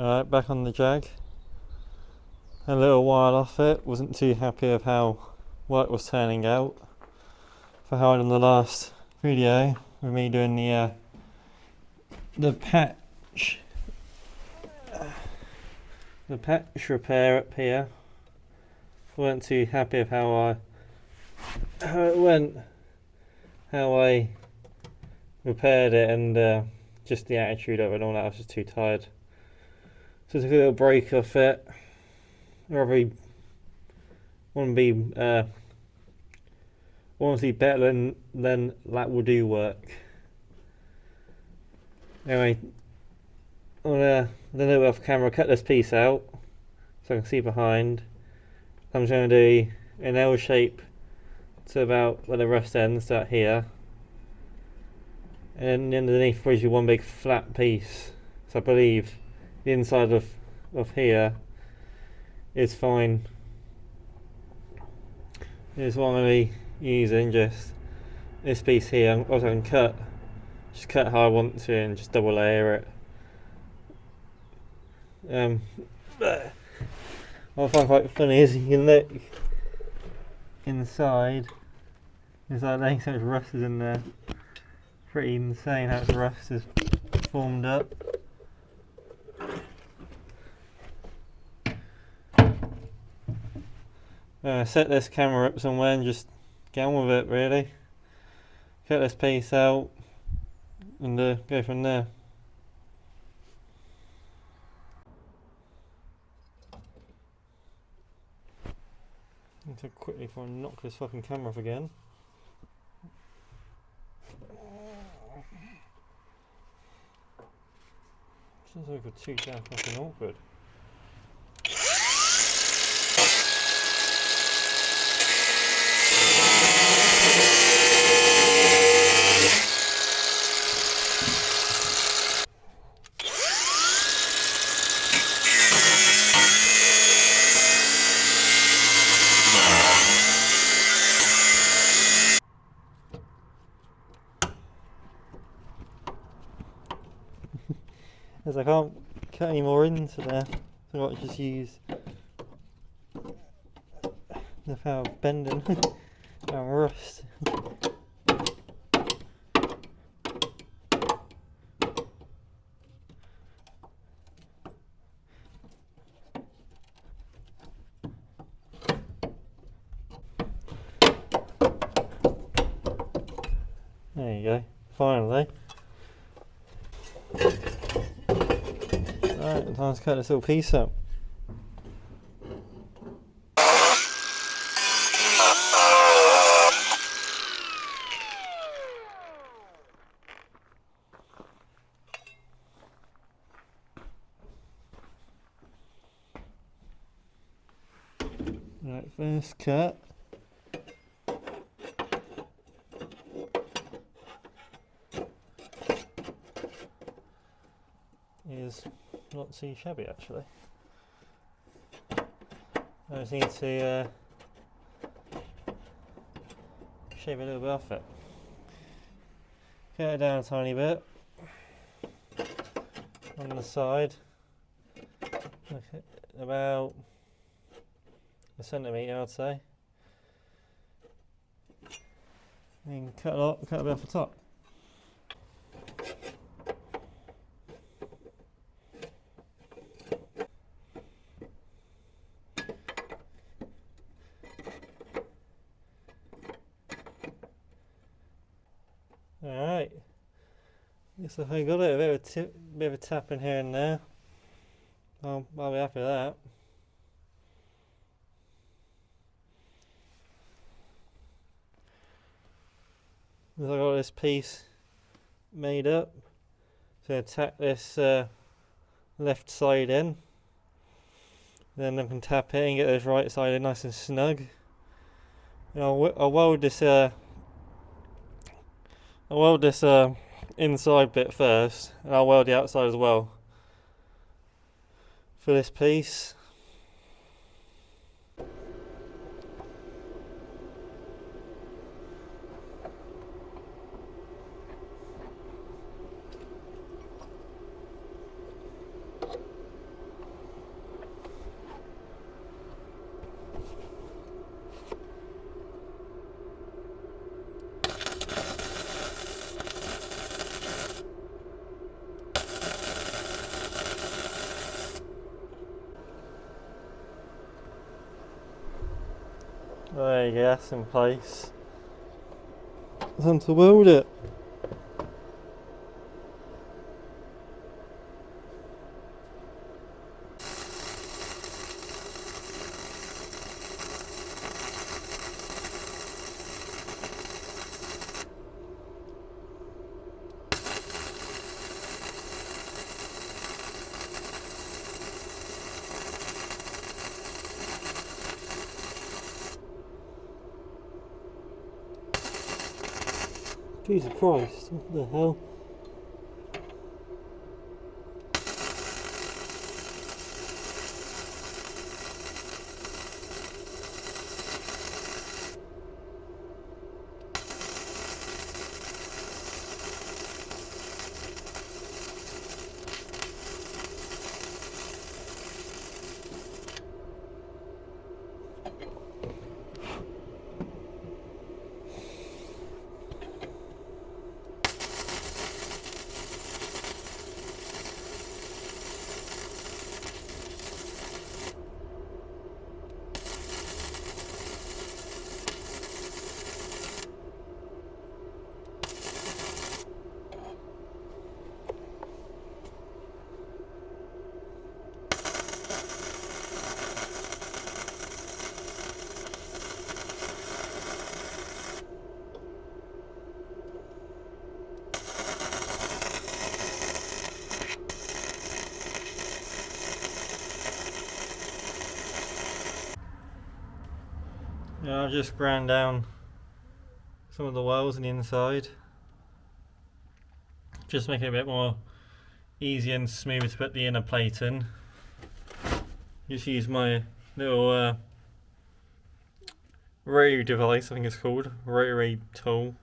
Alright, back on the Jag. A little while off it, wasn't too happy with how work was turning out. For how I done the last video with me doing the patch repair up here. Weren't too happy with how it went, how I repaired it, and just the attitude of it and all that. I was just too tired, so I took a little break off it. I really want to be better than that will do work. Anyway, I'm gonna do it off camera, cut this piece out so I can see behind. I'm just going to do an L shape to about where the rust ends, out here, and underneath probably one big flat piece. So I believe the inside of here is fine. Here's what I'm going to be using, just this piece here. Also I can just cut how I want to and just double layer it. What I find quite funny is you can look inside, there's like so much rust is in there. Pretty insane how much rust is formed up. Set this camera up somewhere and just get on with it really. Cut this piece out and go from there. I need to quickly try and knock this fucking camera off again. Seems like we're too damn fucking awkward. As I can't cut any more into there, so I've got to just use the power of bending and rust. There you go, finally. Right, time to cut this little piece up. Right, first cut. Is not too shabby actually. I just need to shave a little bit off it. Cut it down a tiny bit on the side, about a centimetre I'd say, and cut a bit off the top. Alright, looks like I got it, a bit of a tap in here and there. I'll be happy with that. I got this piece made up, so I tack this left side in, then I can tap it and get this right side in nice and snug. And I'll weld this inside bit first, and I'll weld the outside as well for this piece. There you go, that's in place. Time to weld it. Jesus Christ, what the hell? Yeah, I've just ground down some of the welds on the inside. Just make it a bit more easy and smooth to put the inner plate in. Just use my little rotary device, I think it's called, rotary tool.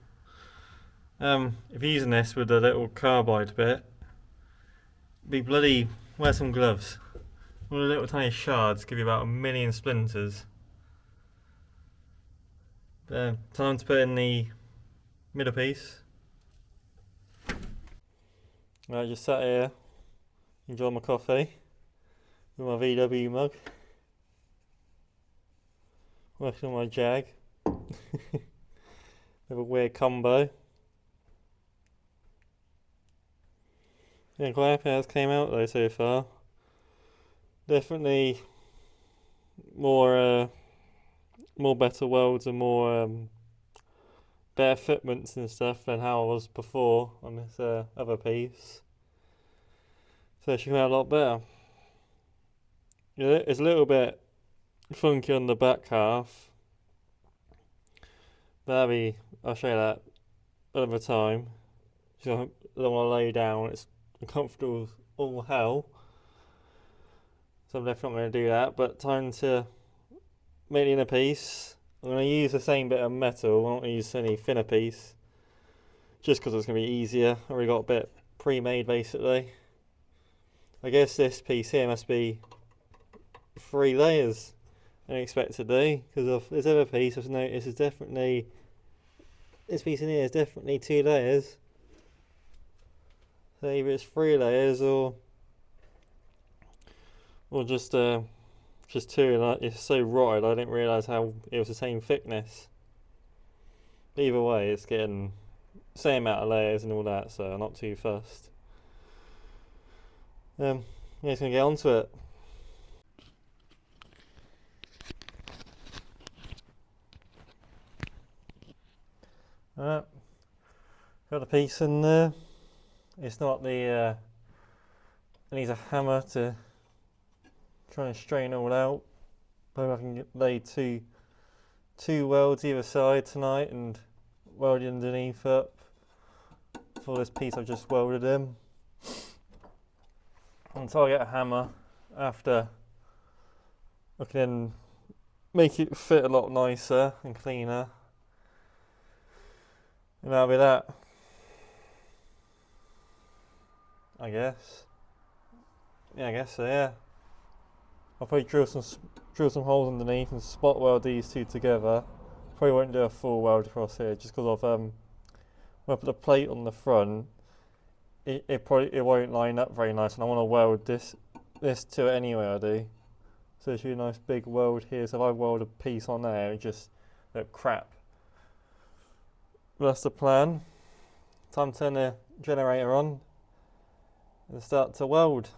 If you're using this with the little carbide bit, wear some gloves. All the little tiny shards give you about 1,000,000 splinters. Time to put in the middle piece. I just sat here, enjoying my coffee with my VW mug, working on my Jag. Bit of a weird combo. Yeah, quite happy how it's came out though so far. Definitely more better welds and more better fitments and stuff than how I was before on this other piece. So it should come out a lot better. Yeah, it's a little bit funky on the back half, but I'll show you that another time. So I don't want to lay down, it's uncomfortable as all hell. So I'm definitely not going to do that, but time to make the inner piece. I'm going to use the same bit of metal, I won't use any thinner piece, just because it's going to be easier. I already got a bit pre-made basically. I guess this piece here must be 3 layers unexpectedly, because of this other piece I've noticed is definitely, this piece in here is definitely 2 layers. So either it's 3 layers or just 2, and it's so rotted I didn't realise how it was the same thickness. But either way, it's getting the same amount of layers and all that, so I'm not too fussed. Yeah, just gonna get onto it. Alright, got a piece in there. It's not the it needs a hammer to try and straighten it all out. Maybe I can lay two welds either side tonight and weld it underneath up for this piece I've just welded in. Until I get a hammer after, I can make it fit a lot nicer and cleaner. And that'll be that, I guess. Yeah, I guess so, yeah. I'll probably drill some holes underneath and spot weld these two together. Probably won't do a full weld across here just because of when I put the plate on the front, it won't line up very nice, and I want to weld this to it anyway. I do. So it should be a nice big weld here. So if I weld a piece on there, it just look crap. But that's the plan. Time to turn the generator on and start to weld.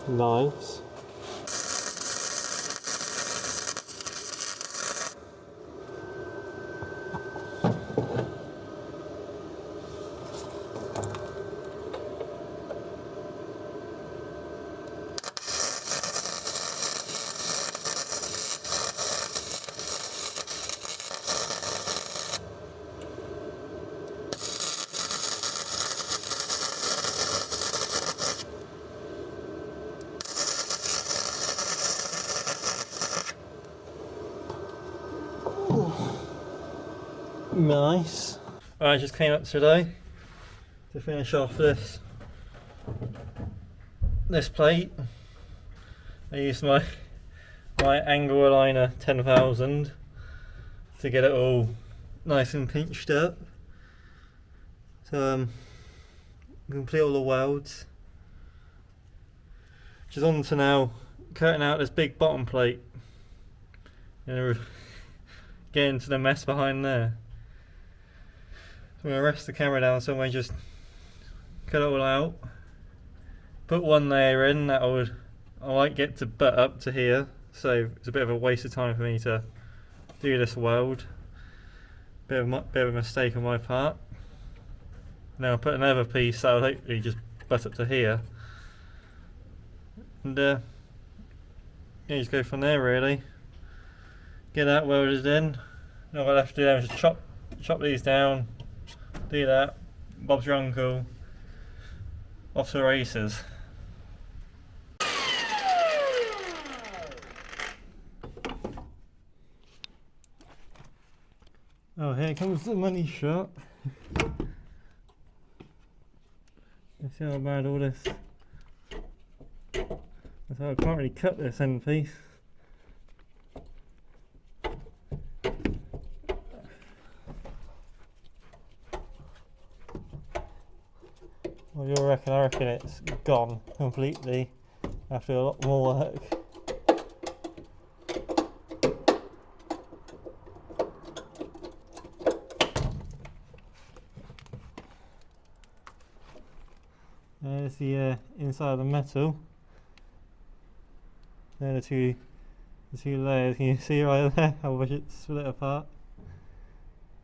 Nice. Nice. I just came up today to finish off this plate. I used my angle aligner 10,000 to get it all nice and pinched up. So complete all the welds. Just on to now cutting out this big bottom plate and get into the mess behind there. I'm going to rest the camera down somewhere, just cut it all out, put one layer in that I might get to butt up to here, so it's a bit of a waste of time for me to do this weld. Bit of a mistake on my part. Now I'll put another piece that will hopefully just butt up to here, and yeah, just go from there really. Get that welded in. Now what I have to do is just chop these down. Do that, Bob's your uncle, off to the races. Oh, here comes the money shot. Let's see how bad all this. So I can't really cut this end piece. Well, you reckon? I reckon it's gone completely after a lot more work. There's the inside of the metal. There are the two layers. Can you see right there how much it's split apart?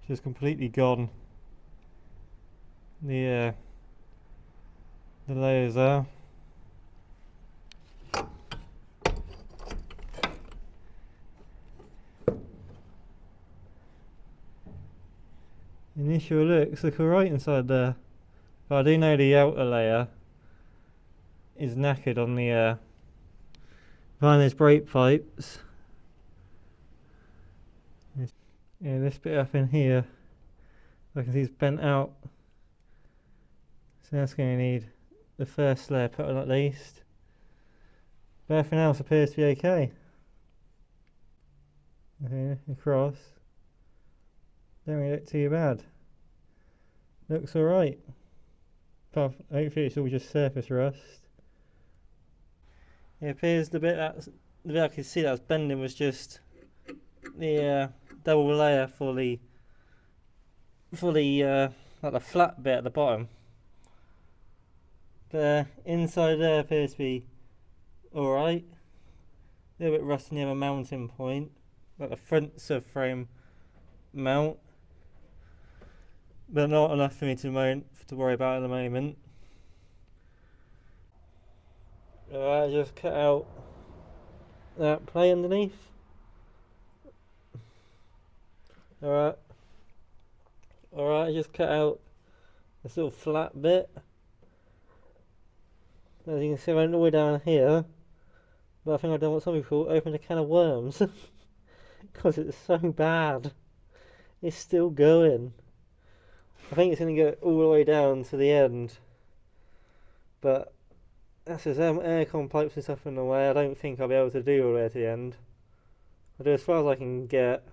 Just completely gone. The layers are. Initial looks look alright inside there, but I do know the outer layer is knackered on the behind those brake pipes. Yeah, this bit up in here I can see it's bent out, so that's going to need the first layer put on at least, but everything else appears to be okay. Okay, across, don't really look too bad, looks alright. Hopefully it's all just surface rust. It appears the bit I could see that was bending was just the double layer for the like the flat bit at the bottom. The inside there appears to be alright. A little bit rusty near the mounting point, like the front subframe mount, but not enough for me to worry about at the moment. Alright, just cut out that plate underneath. Alright, just cut out this little flat bit. As you can see, I went all the way down here, but I think I've done what some people call opened a can of worms because it's so bad. It's still going. I think it's going to go all the way down to the end. But that's as aircon pipes and stuff in the way. I don't think I'll be able to do all the way to the end. I'll do as far as I can get.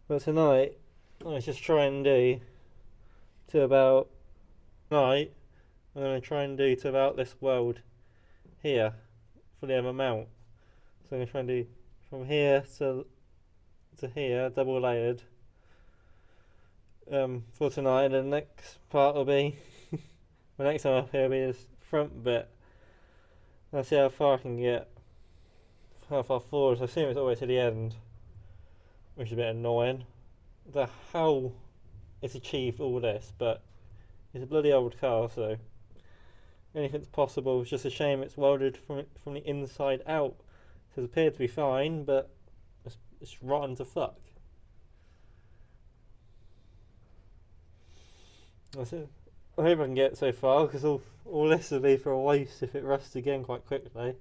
But tonight, I just try and do to about night. I'm going to try and do to about this weld here for the other mount. So I'm going to try and do from here to here, double layered, for tonight. And the next part will be the next time up here will be this front bit. I'll see how far I can get, how far forward. So I assume it's all the way to the end, which is a bit annoying. How it's achieved all this, but it's a bloody old car, so anything's possible. It's just a shame it's welded from the inside out. So it appeared to be fine, but it's rotten to fuck. That's it. I hope I can get so far, because all this will be for a waste if it rusts again quite quickly.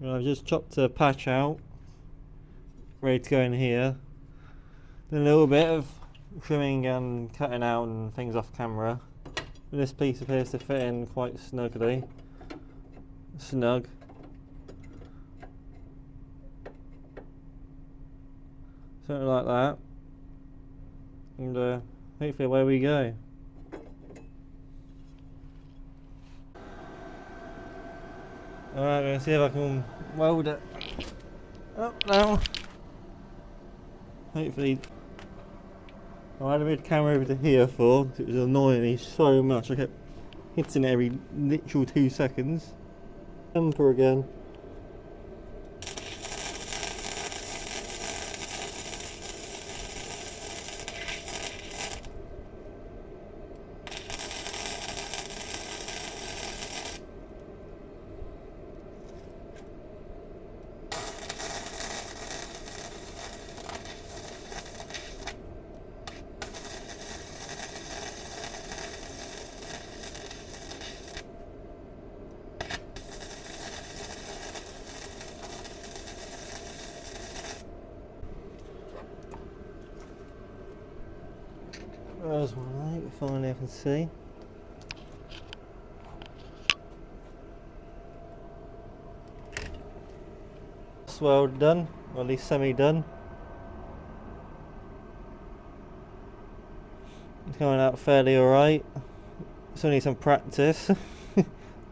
Well, I've just chopped a patch out, ready to go in here. Then a little bit of trimming and cutting out and things off camera. This piece appears to fit in quite snug. Something like that. And hopefully away we go. Alright, we're going to see if I can weld it up now. Hopefully. I had to move the camera over to here because it was annoying me so much. I kept hitting it every literal 2 seconds. Temper again. There's one light, finally I can see. It's well done, or at least semi-done. It's coming out fairly alright. Still need some practice. I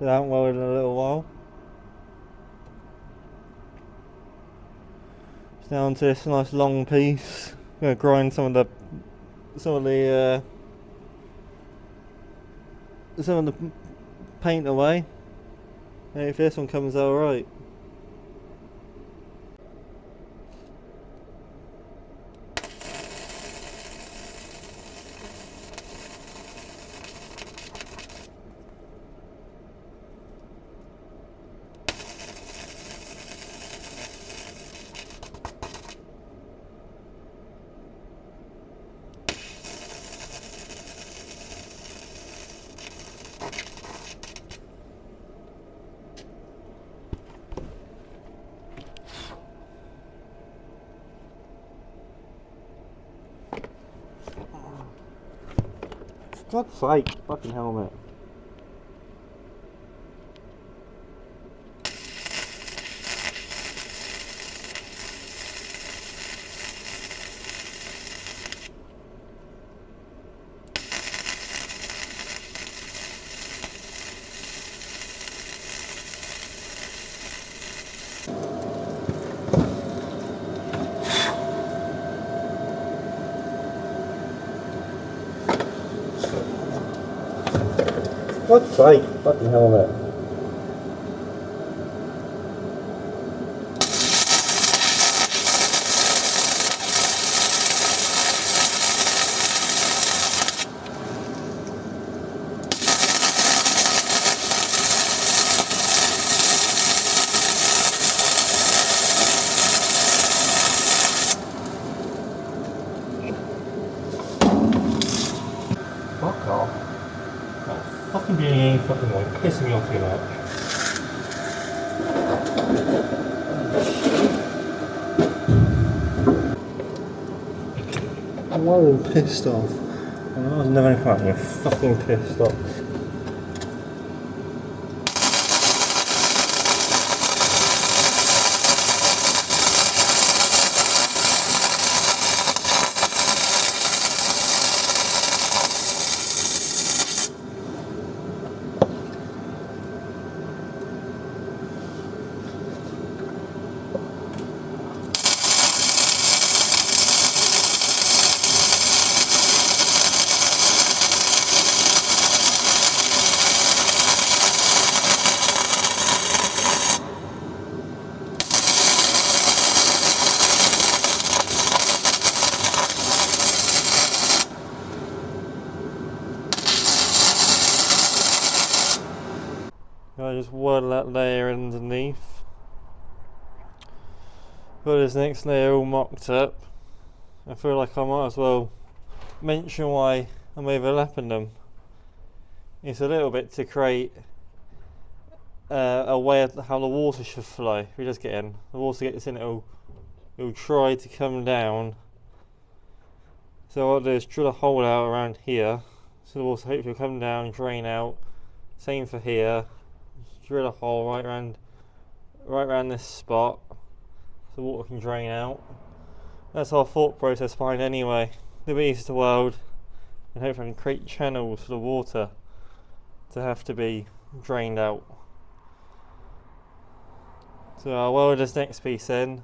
haven't welded in a little while. It's down to this nice long piece. I'm going to grind some of the paint away. And if this one comes out alright. God's sake, fucking helmet. God's sake, fucking helmet. Fuck off. Fucking doing any fucking way, pissing me off too much. well pissed off. And I was never gonna come out, I'm fucking pissed off. I just weld that layer underneath. Got this next layer all mocked up. I feel like I might as well mention why I'm overlapping them. It's a little bit to create a way of how the water should flow. If we just get in, the water gets in, it'll try to come down. So what I'll do is drill a hole out around here, so the water hopefully will come down, drain out. Same for here. Drill a hole right around this spot, so the water can drain out. That's our thought process behind it anyway. The bit easier to weld, and hopefully create channels for the water to have to be drained out. So I'll weld this next piece in.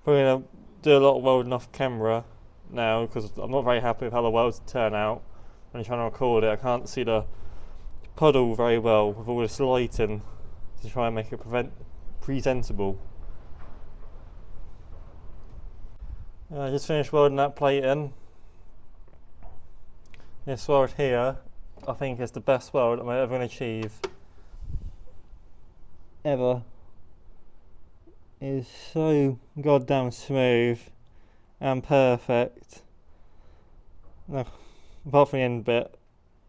Probably going to do a lot of welding off camera now because I'm not very happy with how the welds turn out. When I'm trying to record it, I can't see the puddle very well with all this lighting to try and make it presentable. I just finished welding that plate in. This weld here, I think is the best weld I'm ever going to achieve. Ever. It is so goddamn smooth and perfect. No, apart from the end bit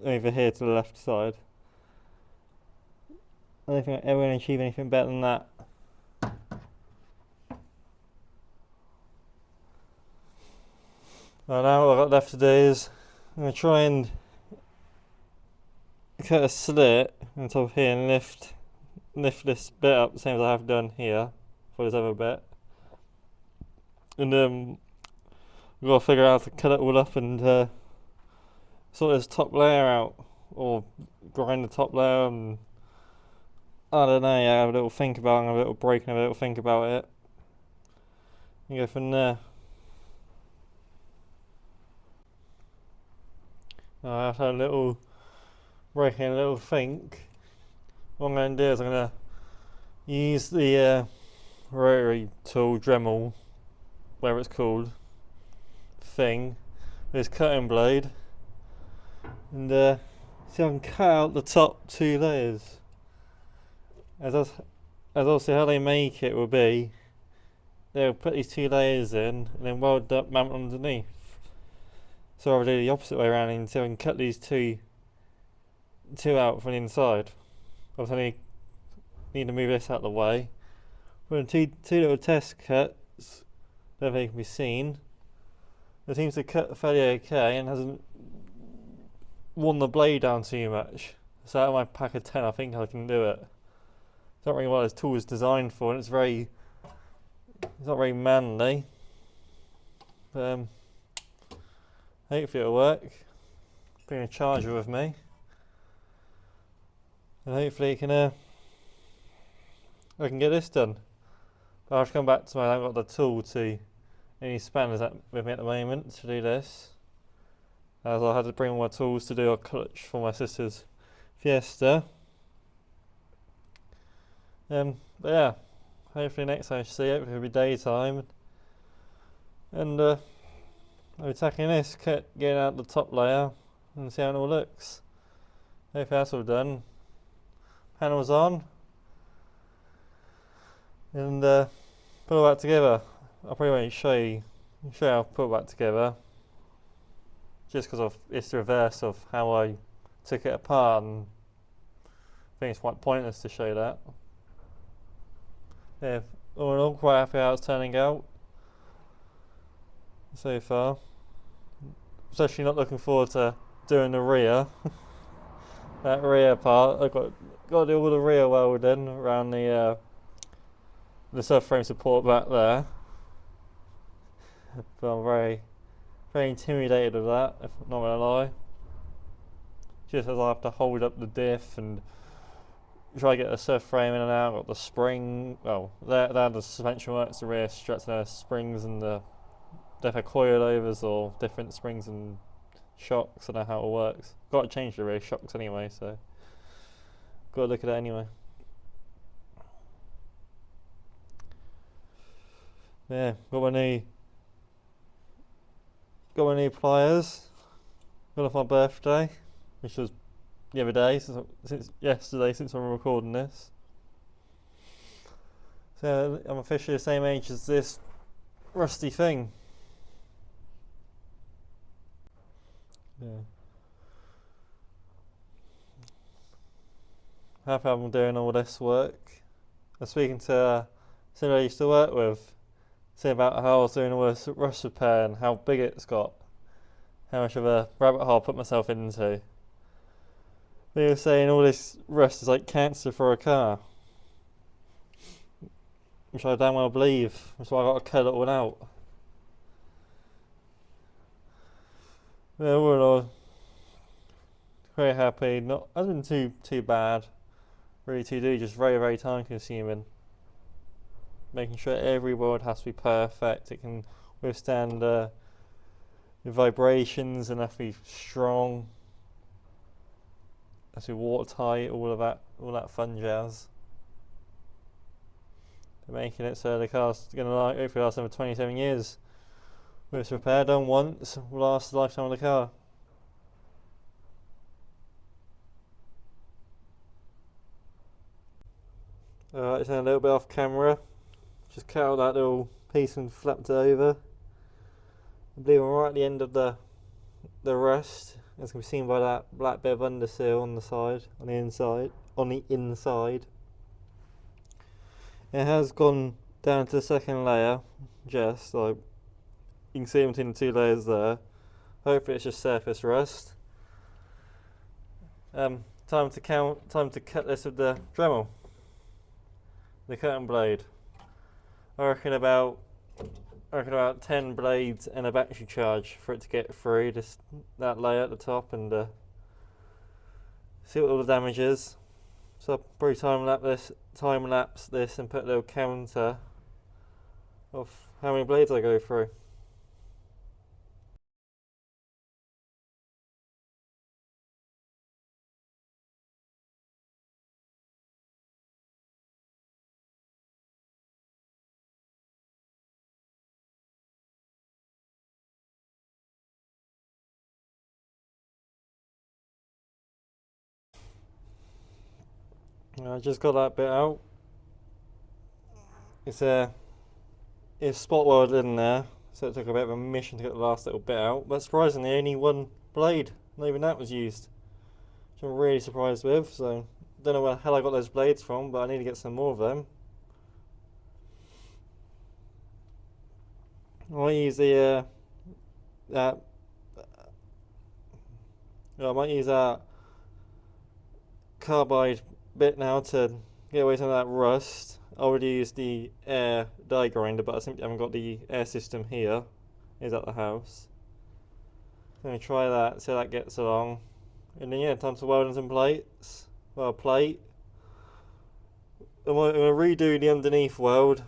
over here to the left side. I don't think I'm ever going to achieve anything better than that. Well, now what I've got left to do is I'm going to try and cut a slit on top of here and lift this bit up the same as I have done here for this other bit. And we've got to figure out how to cut it all up and sort this top layer out, or grind the top layer, and I don't know, yeah, have a little think about it, have a little break and have a little think about it, and go from there. After a little break and a little think, what I'm going to do is I'm going to use the rotary tool, Dremel, whatever it's called, thing, with this cutting blade, and see if I can cut out the top two layers. As obviously how they make it will be, they'll put these two layers in and then weld up mount underneath. So I'll do the opposite way around and see if I can cut these two out from the inside. Obviously I need to move this out of the way. Put in two little test cuts that they can be seen. It seems to cut fairly okay and hasn't worn the blade down too much. So out of my pack of 10 I think I can do it. It's not really what this tool is designed for, and it's not very manly. But hopefully it'll work. Bring a charger with me, and hopefully I can get this done. But I'll have to come back to I haven't got the tool to any spanners with me at the moment to do this, as I had to bring all my tools to do a clutch for my sister's Fiesta. But yeah, hopefully next time I see it, it'll be daytime, and I'll be tackling this, getting out the top layer and see how it all looks. Hopefully that's all done. Panels on, and put all that together. I probably won't show you how I put that together, just because it's the reverse of how I took it apart, and I think it's quite pointless to show that. Yeah, all in all, quite happy how it's turning out so far. especially not looking forward to doing the rear. That rear part, I've got to do all the rear welding around the subframe support back there. But I'm very, very intimidated with that, if I'm not gonna lie. Just as I have to hold up the diff and try to get the subframe in and out. Got the spring, well, there the suspension works, the rear struts, and the springs and the different coilovers or different springs and shocks. I don't know how it works. Got to change the rear shocks anyway, so got to look at it anyway. Yeah, got my new pliers. Got off my birthday, which was the other day, since yesterday, since I'm recording this. So I'm officially the same age as this rusty thing. Yeah. Happy I'm doing all this work. I was speaking to someone I used to work with, saying about how I was doing all this rust repair and how big it's got, how much of a rabbit hole I put myself into. They were saying all this rust is like cancer for a car, which I damn well believe. That's why I got to cut it all out. Yeah, all in all, very happy. Not hasn't been too bad. Really to do, just very, very time consuming. Making sure every weld has to be perfect. It can withstand the vibrations and have to be strong. Has to be watertight. All that fun jazz. They're making it so the car's going to hopefully last over 27 years. With its repair done once, will last the lifetime of the car. Alright, it's a little bit off camera. Just cut out that little piece and flapped it over. I believe I'm right at the end of the rust, as can be seen by that black bit of underseal on the side, on the inside. It has gone down to the second layer, just like you can see between the two layers there. Hopefully it's just surface rust. Time to cut this with the Dremel, the cutting blade. I reckon about 10 blades and a battery charge for it to get through that layer at the top and see what all the damage is. So I'll probably time lapse this and put a little counter of how many blades I go through. I just got that bit out. It's spot welded in there, so it took a bit of a mission to get the last little bit out. But surprisingly, only one blade, not even that was used, which I'm really surprised with. So don't know where the hell I got those blades from, but I need to get some more of them. I might use I might use that carbide bit now to get away some of that rust. I already used the air die grinder, but I simply haven't got the air system here. Is at the house. I'm going to try that, see how that gets along. And then yeah, time to weld in some plates. Well, a plate. I'm going to redo the underneath weld.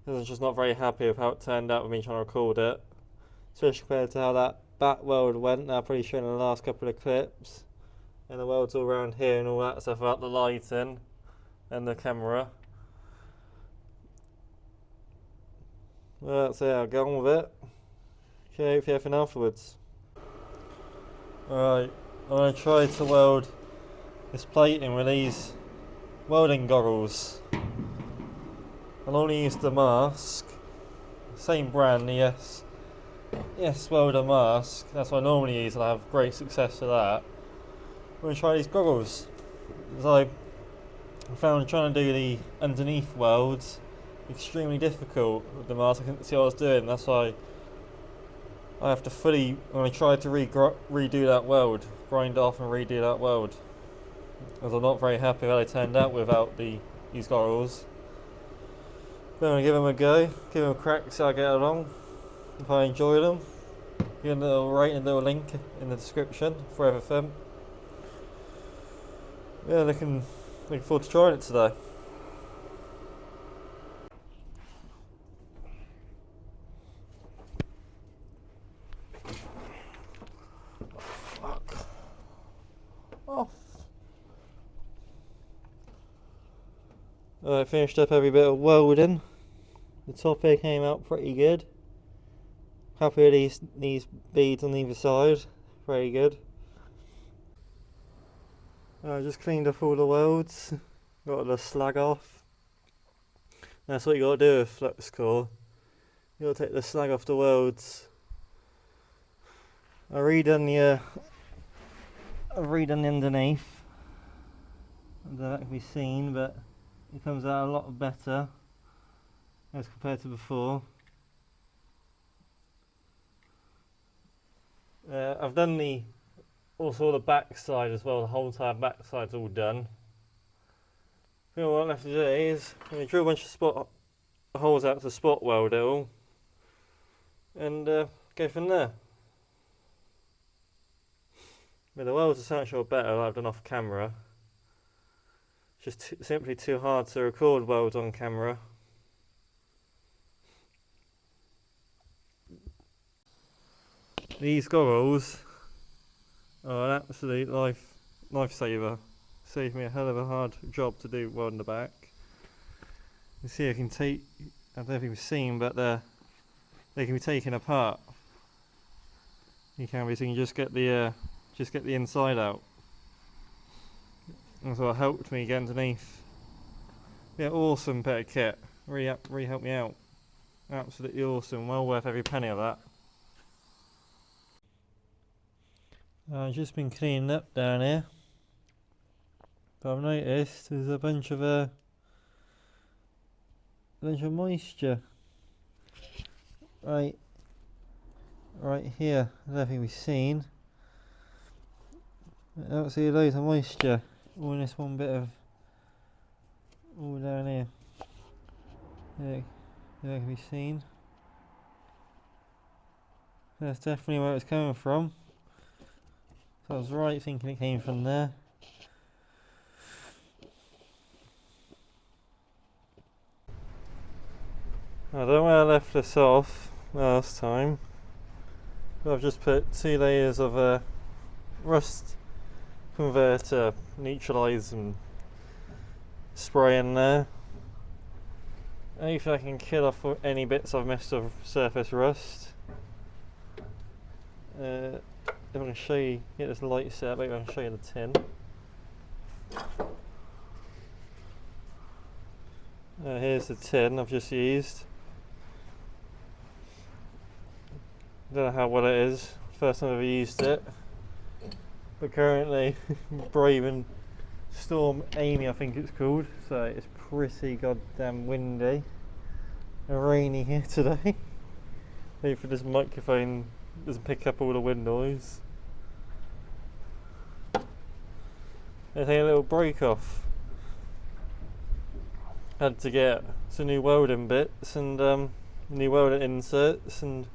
Because I'm just not very happy with how it turned out with me trying to record it. Especially compared to how that back weld went. I've probably shown in the last couple of clips. And the welds all around here and all that stuff about the lighting and the camera. Well, that's it, I'll get on with it. Okay, hopefully everything afterwards. Alright, I'm going to try to weld this plating with these welding goggles. I'll only use the mask, same brand, the yes welder mask. That's what I normally use, and I have great success with that. I'm going to try these goggles, because I found trying to do the underneath welds extremely difficult with the mask. I couldn't see what I was doing. That's why I have to fully, when I tried to redo that weld, grind off and redo that weld, as I'm not very happy how they turned out without these goggles. But I'm going to give them a go, give them a crack, see how I get along. If I enjoy them, give them a little rating, a little link in the description for everything. Yeah, looking forward to trying it today. Fuck off. I finished up every bit of welding. The top here came out pretty good. Happy with these beads on either side. Very good. I just cleaned up all the welds. Got the slag off. That's what you got to do with flux core. You got to take the slag off the welds. I've redone the underneath. I don't know if that can be seen, but it comes out a lot better as compared to before. I've done also the back side as well. The whole entire back side's all done. What I'm left to do is I'm going to drill a bunch of holes out to spot weld it all, and go from there. But the welds are so much better like I've done off camera. It's just simply too hard to record welds on camera. These goggles are an absolute lifesaver. Saved me a hell of a hard job to do welding the back. You see, I don't know if you've seen, but they can be taken apart. So you can just get the inside out. That's what helped me get underneath. Yeah, awesome bit of kit. Really helped me out. Absolutely awesome. Well worth every penny of that. I've just been cleaning up down here, but I've noticed there's a bunch of moisture right here. I don't know if it can be seen. I don't see loads of moisture all in this one bit of all down here. There, that can be seen. That's definitely where it's coming from. So I was right thinking it came from there. I don't know where I left this off last time, but I've just put 2 layers of rust converter neutralise and spray in there. Hopefully I can kill off any bits I've missed of surface rust. If I can show you, get this light set up, maybe I can show you the tin. Here's the tin I've just used. Don't know how well it is, first time I've ever used it. But currently, Brave Storm Amy, I think it's called, so it's pretty goddamn windy and rainy here today. Hopefully this microphone doesn't pick up all the wind noise. I think a little break off. Had to get some new welding bits and new welding inserts, and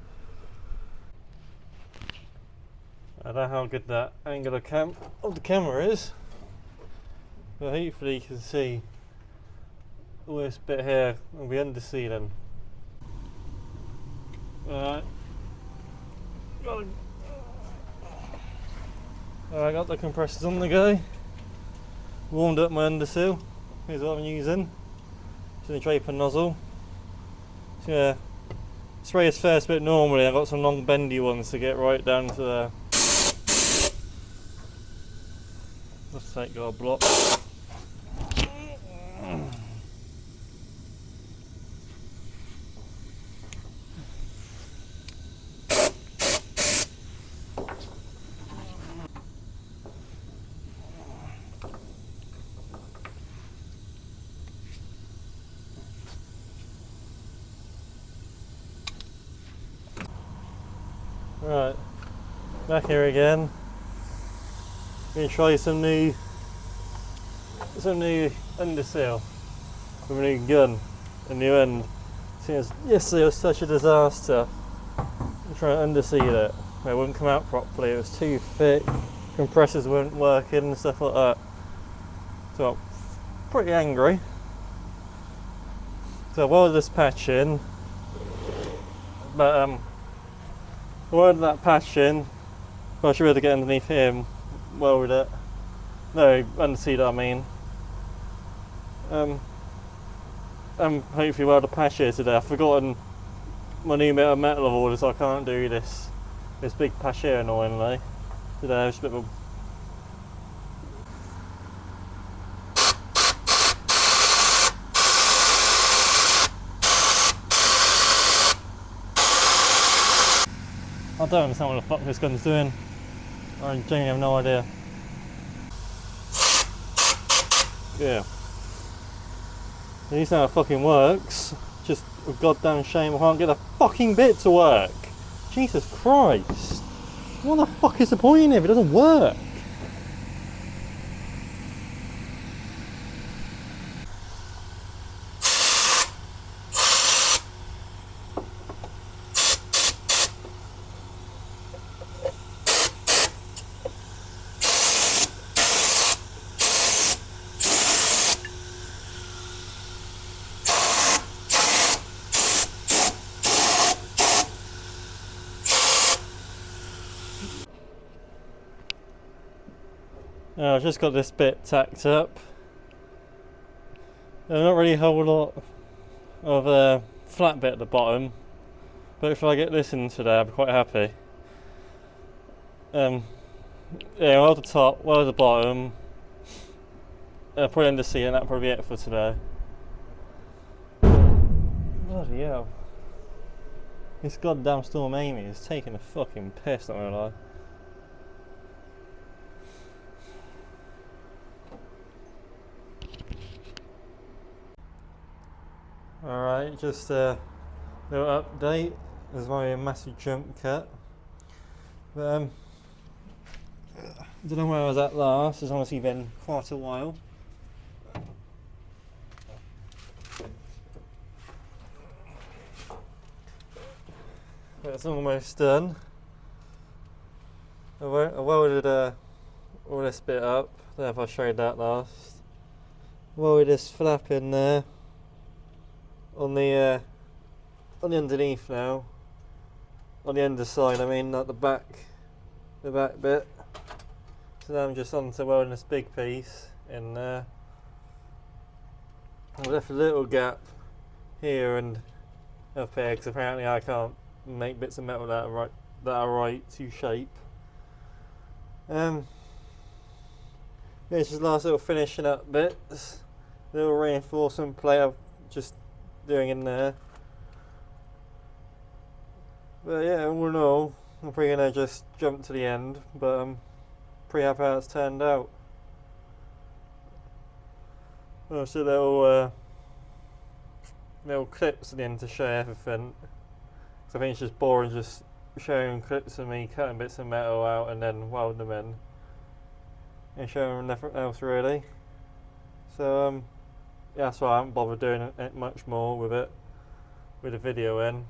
I don't know how good that angle of the camera is, but hopefully you can see all this bit here will be under sealing. Alright. I got the compressors on the go. Warmed up my undersill. Here's what I'm using. It's the draper nozzle. So yeah, spray this first bit normally. I've got some long bendy ones to get right down to there. Let's take our block. Right, back here again. Gonna try some new underseal with a new gun, a new end. Since yesterday was such a disaster. I'm trying to underseal it. It wouldn't come out properly. It was too thick. Compressors weren't working and stuff like that. So I'm pretty angry. So I welded this patch in, but I welded that patch in. Well, I should be able to get underneath here and weld it. No, underseal it, I mean. Hopefully weld a patch here today. I've forgotten my new metal I've ordered, so I can't do this big patch here annoyingly. Today it's a bit of a I don't understand what the fuck this gun's doing. I genuinely have no idea. Yeah. At least now it fucking works. Just a goddamn shame I can't get a fucking bit to work. Jesus Christ. What the fuck is the point if it doesn't work? I've just got this bit tacked up. There's not really a whole lot of flat bit at the bottom, but if I get this in today I'll be quite happy. Yeah, weld the top, weld the bottom, probably underseal, and that'll probably be it for today. Bloody hell. This goddamn Storm Amy is taking a fucking piss, not gonna lie. Alright, just a little update. There's my massive jump cut. But I don't know where I was at last, it's honestly been quite a while. But it's almost done. I welded all this bit up. I don't know if I showed that last. Welded this flap in there. On the underneath now, on the underside, I mean, not the back bit. So now I'm just on to welding this big piece in there. I left a little gap here and up here because apparently I can't make bits of metal that are right to shape. Yeah, it's just last little finishing up bits, little reinforcement plate I've just doing in there. But yeah, all in all, I'm probably gonna just jump to the end, but I'm pretty happy how it's turned out. Also little clips at the end to show everything, because I think it's just boring just showing clips of me cutting bits of metal out and then welding them in and showing nothing else really. So yeah, that's why I haven't bothered doing it much more with it, with the video in.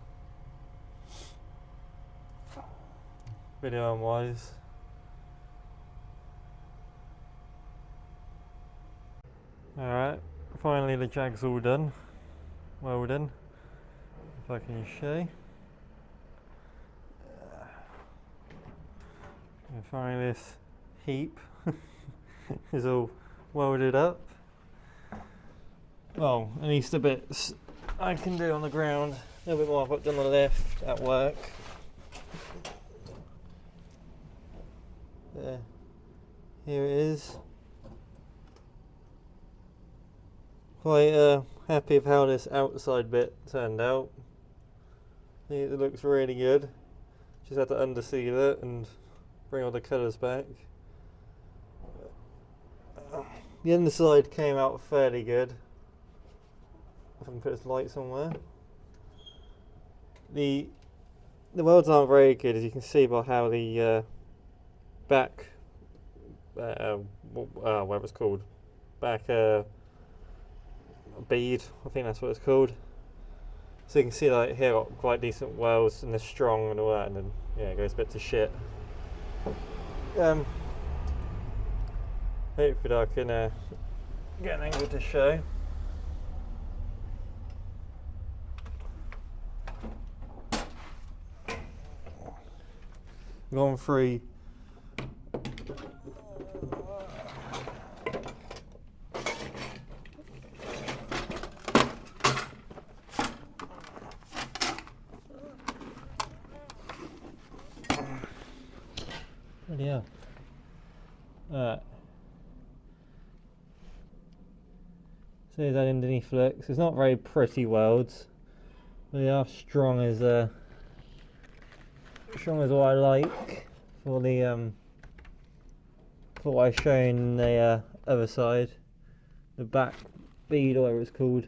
Video wise. Alright, finally the jag's all done. Welding. If I can show. And finally this heap is all welded up. Well, at least the bits I can do on the ground. A little bit more I've got done on the lift at work. There. Here it is. Quite happy with how this outside bit turned out. I think it looks really good. Just had to underseal it and bring all the colours back. The underside came out fairly good. If I can put this light somewhere. The the welds aren't very good, as you can see by how the back, whatever it's called, back bead, I think that's what it's called. So you can see like here got quite decent welds and they're strong and all that, and then yeah, it goes a bit to shit. Hopefully I can get an angle to show. Gone through yeah. So there's that underneath looks. It's not very pretty welds, but they are strong as what I like for the for what I've shown the other side, the back bead or whatever it's called.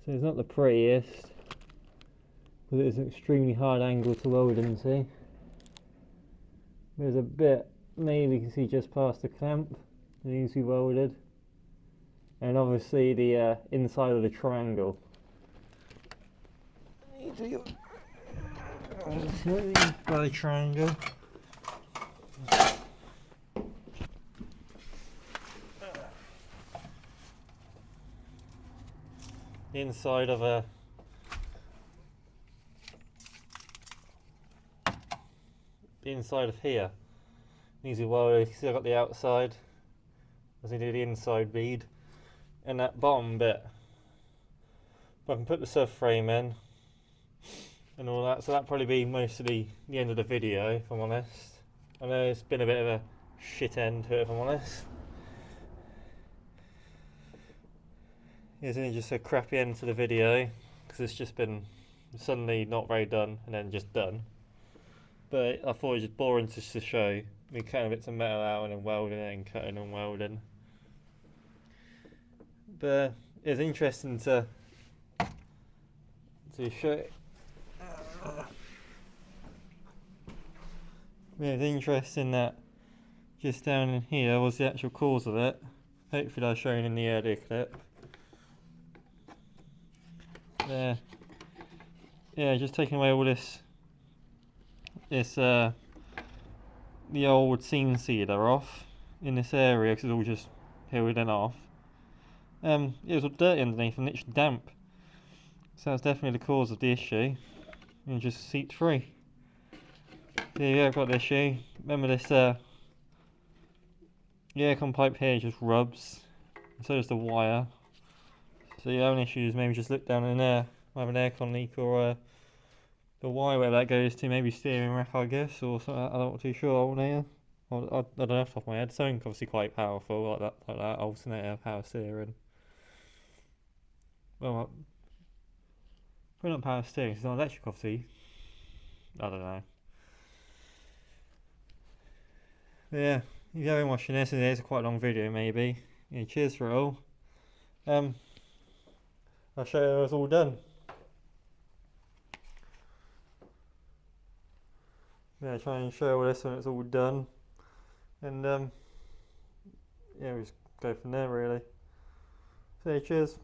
So it's not the prettiest, because it is an extremely hard angle to weld into. There's a bit, maybe you can see just past the clamp that needs to be welded, and obviously the inside of the triangle. By the triangle. The inside of a here needs to be welded. You can see I've got the outside, as I do the inside bead, and that bottom bit. But I can put the subframe in and all that, so that'll probably be mostly the end of the video, if I'm honest. I know it's been a bit of a shit end to it, if I'm honest. It's only just a crappy end to the video, because it's just been suddenly not very done and then just done. But I thought it was just boring just to show me cutting bits of metal out and then welding it and cutting and welding. But it's interesting to show. Yeah, it's interesting that just down in here was the actual cause of it. Hopefully I've shown in the earlier clip. There. Yeah, just taking away all this the old seam sealer off in this area, because it's all just peeled and off. It was all dirty underneath and literally damp, so that's definitely the cause of the issue, and just seeped through. So yeah, I've got the issue. Remember this aircon pipe here just rubs, and so does the wire. So your own issues, maybe just look down in there, have an aircon leak, or the wire where that goes to, maybe steering rack, I guess, or something. I'm not too sure. I don't know off the top of my head. Something obviously quite powerful, like that alternator power steering. Well, probably not power steering, it's not electric, obviously. I don't know. But yeah, if you haven't watching this, and it's quite a long video, maybe. Yeah, cheers for it all. I'll show you when it's all done. Yeah, try and show all this when it's all done, and yeah, we just go from there really. So yeah, cheers.